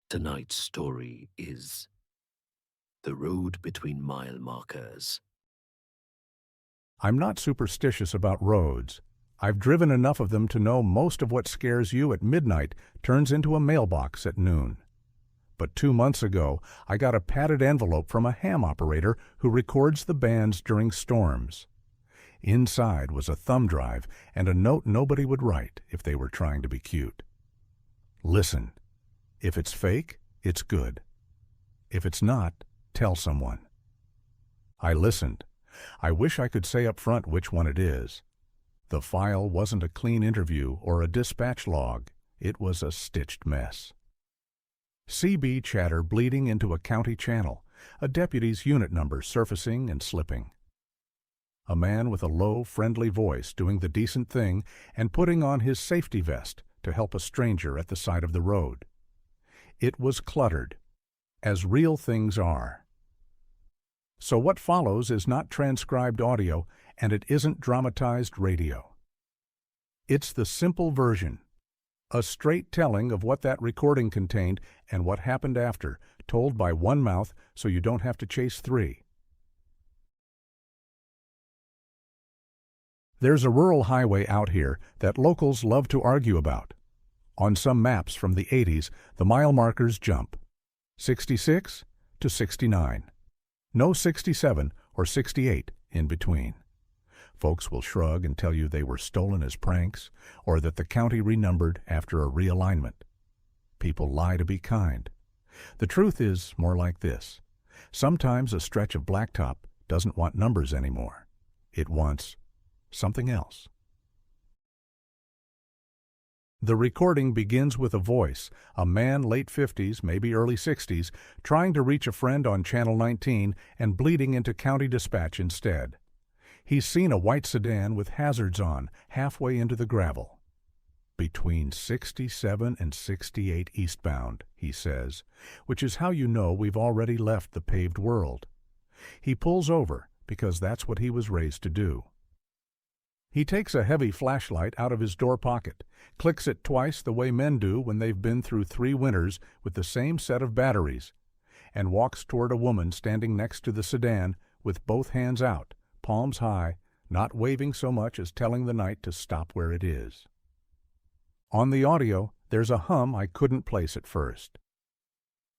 Tonight's story is The Road Between Mile Markers. I'm not superstitious about roads. I've driven enough of them to know most of what scares you at midnight turns into a mailbox at noon. But 2 months ago, I got a padded envelope from a ham operator who records the bands during storms. Inside was a thumb drive and a note nobody would write if they were trying to be cute. Listen. If it's fake, it's good. If it's not, tell someone. I listened. I wish I could say up front which one it is. The file wasn't a clean interview or a dispatch log. It was a stitched mess. CB chatter bleeding into a county channel, a deputy's unit number surfacing and slipping. A man with a low, friendly voice doing the decent thing and putting on his safety vest to help a stranger at the side of the road. It was cluttered, as real things are. So what follows is not transcribed audio, and it isn't dramatized radio. It's the simple version, a straight telling of what that recording contained and what happened after, told by one mouth so you don't have to chase three. There's a rural highway out here that locals love to argue about. On some maps from the 80s, the mile markers jump. 66 to 69. No 67 or 68 in between. Folks will shrug and tell you they were stolen as pranks or that the county renumbered after a realignment. People lie to be kind. The truth is more like this. Sometimes a stretch of blacktop doesn't want numbers anymore. It wants something else. The recording begins with a voice, a man late 50s, maybe early 60s, trying to reach a friend on Channel 19 and bleeding into County Dispatch instead. He's seen a white sedan with hazards on, halfway into the gravel. Between 67 and 68 eastbound, he says, which is how you know we've already left the paved world. He pulls over because that's what he was raised to do. He takes a heavy flashlight out of his door pocket, clicks it twice the way men do when they've been through 3 winters with the same set of batteries, and walks toward a woman standing next to the sedan with both hands out, palms high, not waving so much as telling the night to stop where it is. On the audio, there's a hum I couldn't place at first.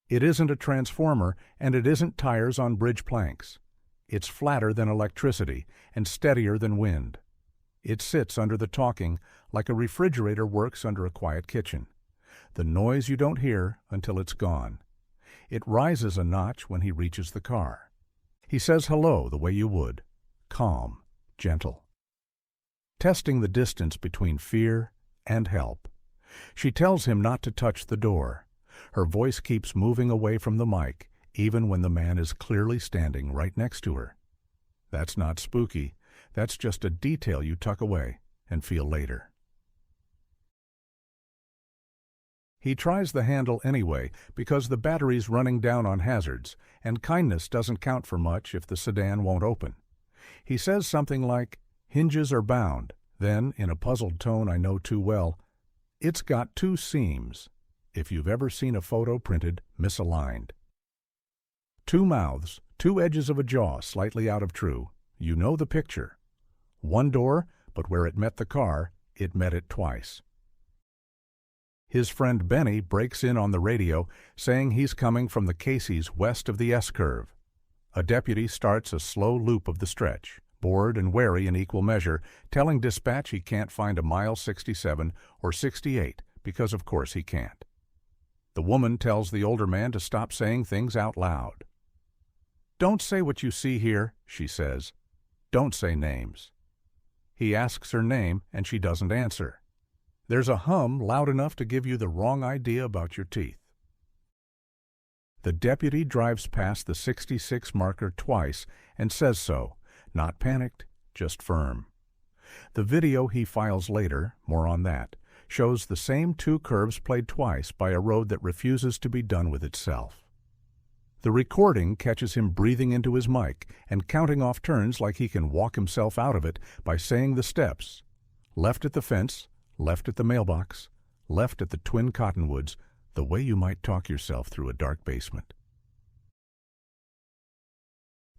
It isn't a transformer, and it isn't tires on bridge planks. It's flatter than electricity and steadier than wind. It sits under the talking like a refrigerator works under a quiet kitchen. The noise you don't hear until it's gone. It rises a notch when he reaches the car. He says hello the way you would. Calm, gentle. Testing the distance between fear and help. She tells him not to touch the door. Her voice keeps moving away from the mic, even when the man is clearly standing right next to her. That's not spooky. That's just a detail you tuck away and feel later. He tries the handle anyway because the battery's running down on hazards, and kindness doesn't count for much if the sedan won't open. He says something like, "Hinges are bound," then, in a puzzled tone I know too well, "It's got 2 seams," if you've ever seen a photo printed misaligned. 2 mouths, 2 edges of a jaw slightly out of true. You know the picture. 1 door, but where it met the car, it met it twice. His friend Benny breaks in on the radio, saying he's coming from the Casey's west of the S-curve. A deputy starts a slow loop of the stretch, bored and wary in equal measure, telling dispatch he can't find a mile 67 or 68 because of course he can't. The woman tells the older man to stop saying things out loud. "Don't say what you see here," she says. "Don't say names." He asks her name, and she doesn't answer. There's a hum loud enough to give you the wrong idea about your teeth. The deputy drives past the 66 marker twice and says so, not panicked, just firm. The video he files later, more on that, shows the same 2 curves played twice by a road that refuses to be done with itself. The recording catches him breathing into his mic and counting off turns like he can walk himself out of it by saying the steps. Left at the fence, left at the mailbox, left at the Twin Cottonwoods, the way you might talk yourself through a dark basement.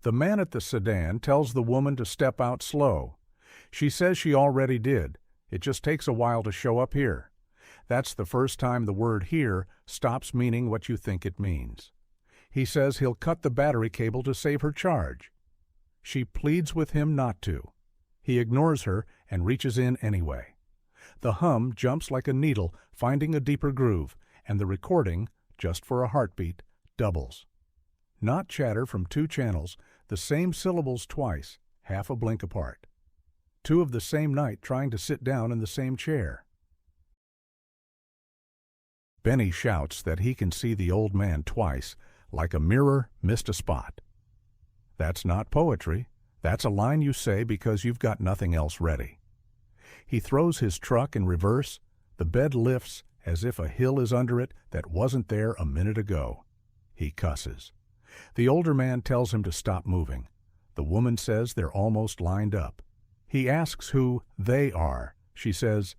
The man at the sedan tells the woman to step out slow. She says she already did. It just takes a while to show up here. That's the first time the word here stops meaning what you think it means. He says he'll cut the battery cable to save her charge. She pleads with him not to. He ignores her and reaches in anyway. The hum jumps like a needle, finding a deeper groove, and the recording, just for a heartbeat, doubles. Not chatter from two channels, the same syllables twice, half a blink apart. Two of the same night trying to sit down in the same chair. Benny shouts that he can see the old man twice, like a mirror missed a spot. That's not poetry. That's a line you say because you've got nothing else ready. He throws his truck in reverse. The bed lifts as if a hill is under it that wasn't there a minute ago. He cusses. The older man tells him to stop moving. The woman says they're almost lined up. He asks who they are. She says,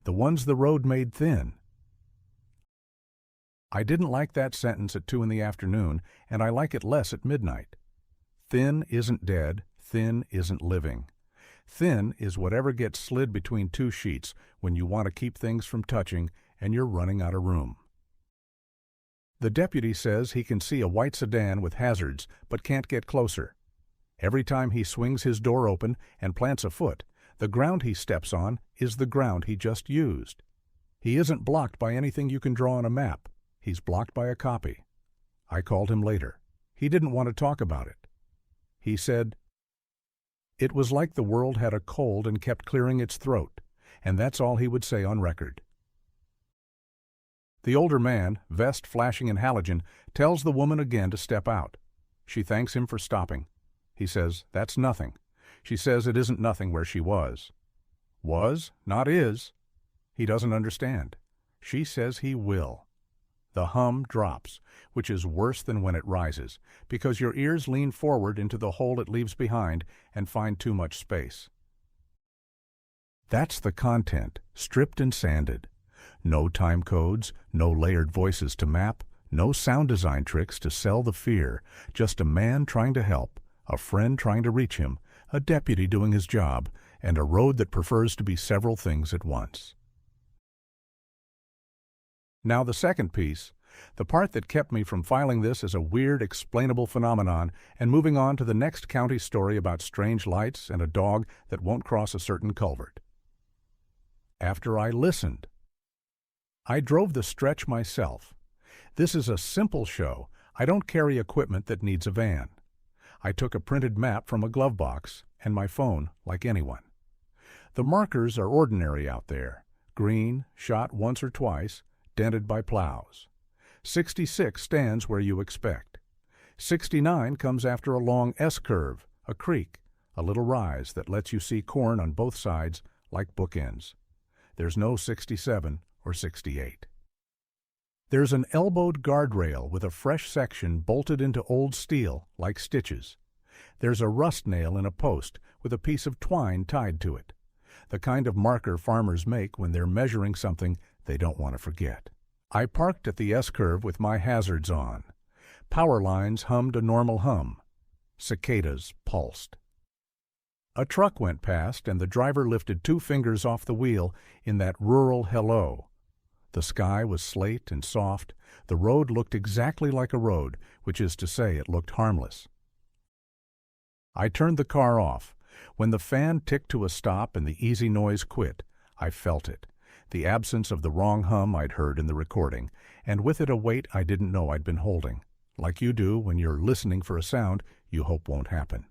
"The ones the road made thin." I didn't like that sentence at 2 in the afternoon, and I like it less at midnight. Thin isn't dead, thin isn't living. Thin is whatever gets slid between two sheets when you want to keep things from touching and you're running out of room. The deputy says he can see a white sedan with hazards but can't get closer. Every time he swings his door open and plants a foot, the ground he steps on is the ground he just used. He isn't blocked by anything you can draw on a map. He's blocked by a copy. I called him later. He didn't want to talk about it. He said, "It was like the world had a cold and kept clearing its throat," and that's all he would say on record. The older man, vest flashing in halogen, tells the woman again to step out. She thanks him for stopping. He says, "That's nothing." She says it isn't nothing where she was. Was, not is. He doesn't understand. She says he will. The hum drops, which is worse than when it rises, because your ears lean forward into the hole it leaves behind and find too much space. That's the content, stripped and sanded. No time codes, no layered voices to map, no sound design tricks to sell the fear, just a man trying to help, a friend trying to reach him, a deputy doing his job, and a road that prefers to be several things at once. Now the second piece, the part that kept me from filing this as a weird, explainable phenomenon and moving on to the next county story about strange lights and a dog that won't cross a certain culvert. After I listened, I drove the stretch myself. This is a simple show. I don't carry equipment that needs a van. I took a printed map from a glove box and my phone like anyone. The markers are ordinary out there. Green, shot once or twice, dented by plows. 66 stands where you expect. 69 comes after a long S-curve, a creek, a little rise that lets you see corn on both sides like bookends. There's no 67 or 68. There's an elbowed guardrail with a fresh section bolted into old steel like stitches. There's a rust nail in a post with a piece of twine tied to it, the kind of marker farmers make when they're measuring something they don't want to forget. I parked at the S-curve with my hazards on. Power lines hummed a normal hum. Cicadas pulsed. A truck went past and the driver lifted 2 fingers off the wheel in that rural hello. The sky was slate and soft. The road looked exactly like a road, which is to say it looked harmless. I turned the car off. When the fan ticked to a stop and the easy noise quit, I felt it. The absence of the wrong hum I'd heard in the recording, and with it a weight I didn't know I'd been holding, like you do when you're listening for a sound you hope won't happen.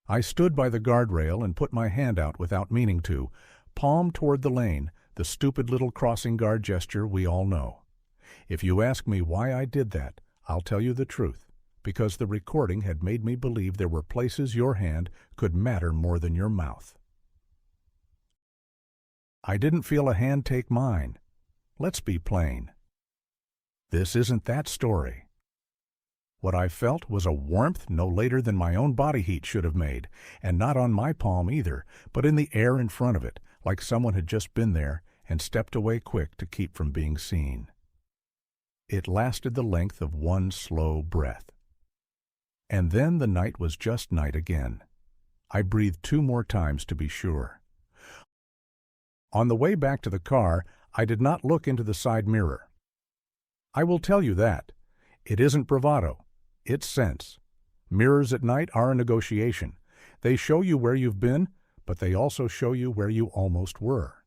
I stood by the guardrail and put my hand out without meaning to, palm toward the lane, the stupid little crossing guard gesture we all know. If you ask me why I did that, I'll tell you the truth, because the recording had made me believe there were places your hand could matter more than your mouth. I didn't feel a hand take mine. Let's be plain. This isn't that story. What I felt was a warmth no later than my own body heat should have made, and not on my palm either, but in the air in front of it, like someone had just been there and stepped away quick to keep from being seen. It lasted the length of one slow breath. And then the night was just night again. I breathed 2 more times to be sure. On the way back to the car, I did not look into the side mirror. I will tell you that. It isn't bravado. It's sense. Mirrors at night are a negotiation. They show you where you've been, but they also show you where you almost were.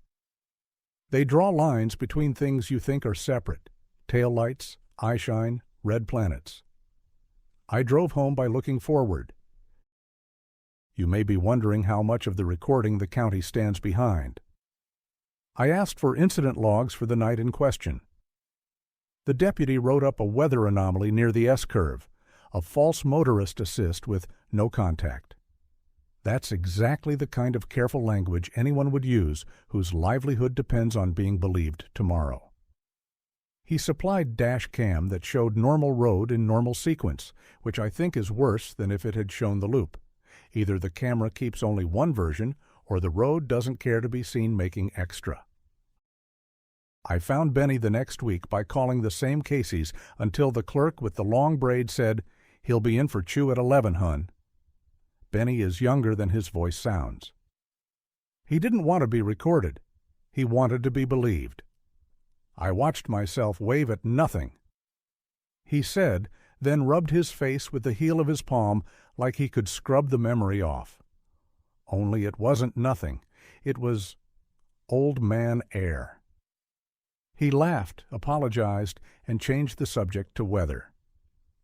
They draw lines between things you think are separate: taillights, eyeshine, red planets. I drove home by looking forward. You may be wondering how much of the recording the county stands behind. I asked for incident logs for the night in question. The deputy wrote up a weather anomaly near the S-curve, a false motorist assist with no contact. That's exactly the kind of careful language anyone would use whose livelihood depends on being believed tomorrow. He supplied dash cam that showed normal road in normal sequence, which I think is worse than if it had shown the loop. Either the camera keeps only one version, or the road doesn't care to be seen making extra. I found Benny the next week by calling the same Casey's until the clerk with the long braid said, "He'll be in for chew at 11, hun." Benny is younger than his voice sounds. He didn't want to be recorded. He wanted to be believed. I watched myself wave at nothing. He said, then rubbed his face with the heel of his palm like he could scrub the memory off. Only it wasn't nothing. It was old man air. He laughed, apologized, and changed the subject to weather.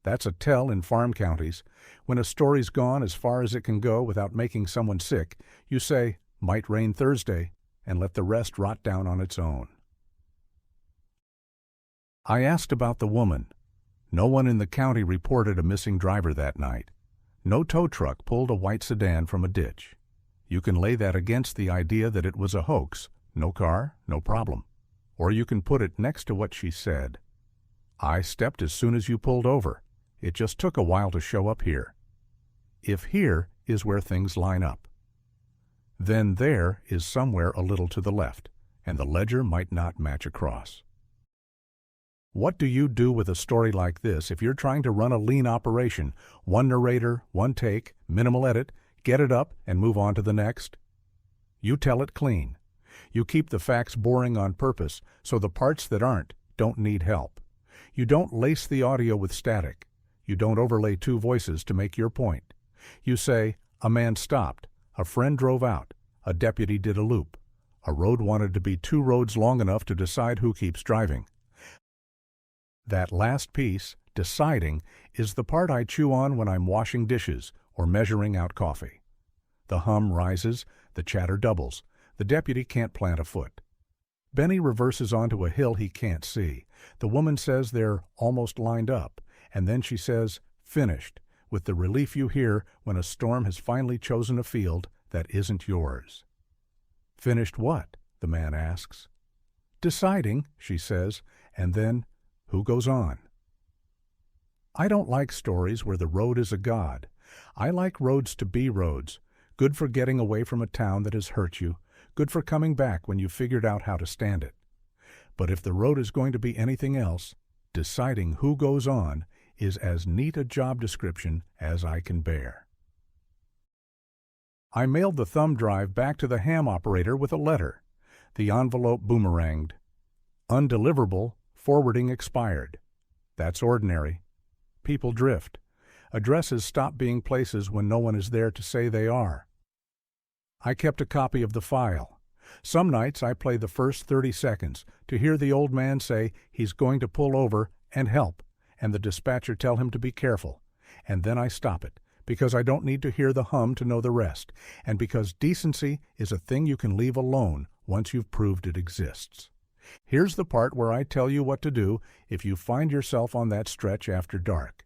That's a tell in farm counties. When a story's gone as far as it can go without making someone sick, you say, "Might rain Thursday," and let the rest rot down on its own. I asked about the woman. No one in the county reported a missing driver that night. No tow truck pulled a white sedan from a ditch. You can lay that against the idea that it was a hoax. No car, no problem. Or you can put it next to what she said. I stepped as soon as you pulled over. It just took a while to show up here. If here is where things line up, then there is somewhere a little to the left, and the ledger might not match across. What do you do with a story like this if you're trying to run a lean operation? One narrator, one take, minimal edit, get it up, and move on to the next? You tell it clean. You keep the facts boring on purpose, so the parts that aren't don't need help. You don't lace the audio with static. You don't overlay 2 voices to make your point. You say, a man stopped, a friend drove out, a deputy did a loop, a road wanted to be 2 roads long enough to decide who keeps driving. That last piece, deciding, is the part I chew on when I'm washing dishes or measuring out coffee. The hum rises, the chatter doubles. The deputy can't plant a foot. Benny reverses onto a hill he can't see. The woman says they're almost lined up, and then she says, "Finished," with the relief you hear when a storm has finally chosen a field that isn't yours. "Finished what?" the man asks. "Deciding," she says, and then, who goes on? I don't like stories where the road is a god. I like roads to be roads, good for getting away from a town that has hurt you, good for coming back when you've figured out how to stand it. But if the road is going to be anything else, deciding who goes on is as neat a job description as I can bear. I mailed the thumb drive back to the ham operator with a letter. The envelope boomeranged. Undeliverable, forwarding expired. That's ordinary. People drift. Addresses stop being places when no one is there to say they are. I kept a copy of the file. Some nights I play the first 30 seconds to hear the old man say he's going to pull over and help, and the dispatcher tell him to be careful. And then I stop it, because I don't need to hear the hum to know the rest, and because decency is a thing you can leave alone once you've proved it exists. Here's the part where I tell you what to do if you find yourself on that stretch after dark.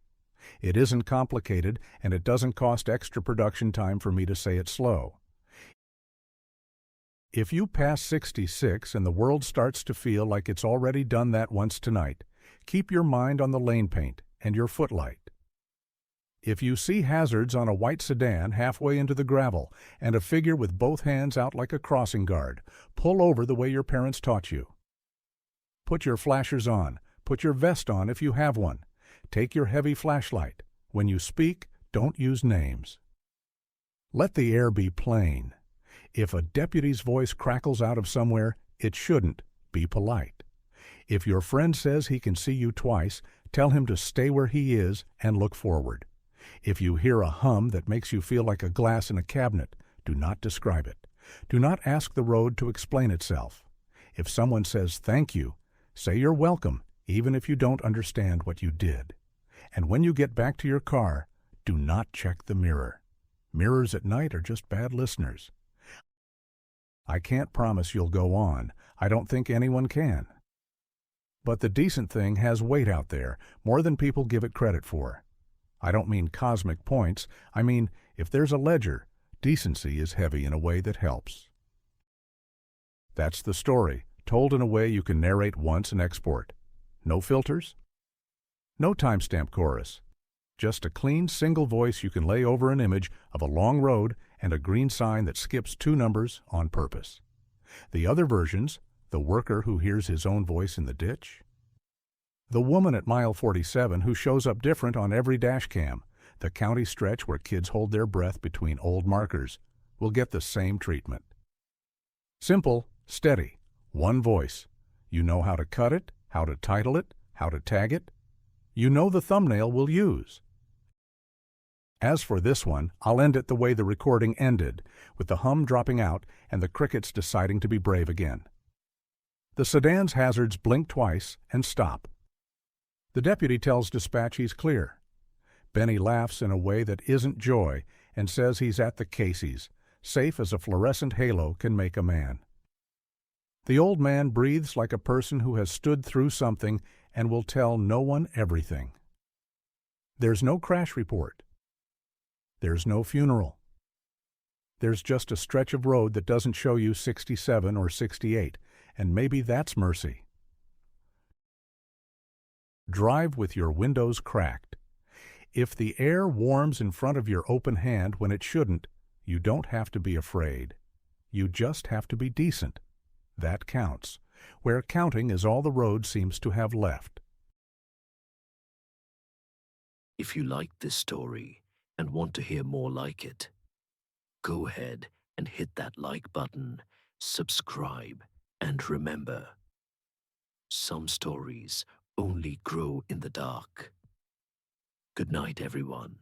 It isn't complicated, and it doesn't cost extra production time for me to say it slow. If you pass 66 and the world starts to feel like it's already done that once tonight, keep your mind on the lane paint and your footlight. If you see hazards on a white sedan halfway into the gravel and a figure with both hands out like a crossing guard, pull over the way your parents taught you. Put your flashers on. Put your vest on if you have one. Take your heavy flashlight. When you speak, don't use names. Let the air be plain. If a deputy's voice crackles out of somewhere, it shouldn't. Be polite. If your friend says he can see you twice, tell him to stay where he is and look forward. If you hear a hum that makes you feel like a glass in a cabinet, do not describe it. Do not ask the road to explain itself. If someone says thank you, say you're welcome, even if you don't understand what you did. And when you get back to your car, do not check the mirror. Mirrors at night are just bad listeners. I can't promise you'll go on. I don't think anyone can. But the decent thing has weight out there, more than people give it credit for. I don't mean cosmic points. I mean, if there's a ledger, decency is heavy in a way that helps. That's the story, told in a way you can narrate once and export. No filters? No timestamp chorus. Just a clean single voice you can lay over an image of a long road and a green sign that skips 2 numbers on purpose. The other versions, the worker who hears his own voice in the ditch, the woman at mile 47 who shows up different on every dash cam, the county stretch where kids hold their breath between old markers, will get the same treatment. Simple, steady, one voice. You know how to cut it, how to title it, how to tag it. You know the thumbnail we'll use. As for this one, I'll end it the way the recording ended, with the hum dropping out and the crickets deciding to be brave again. The sedan's hazards blink twice and stop. The deputy tells dispatch he's clear. Benny laughs in a way that isn't joy and says he's at the Casey's, safe as a fluorescent halo can make a man. The old man breathes like a person who has stood through something and will tell no one everything. There's no crash report. There's no funeral. There's just a stretch of road that doesn't show you 67 or 68, and maybe that's mercy. Drive with your windows cracked. If the air warms in front of your open hand when it shouldn't, you don't have to be afraid. You just have to be decent. That counts, where counting is all the road seems to have left. If you liked this story and want to hear more like it, go ahead and hit that like button, subscribe, and remember, some stories only grow in the dark. Good night, everyone.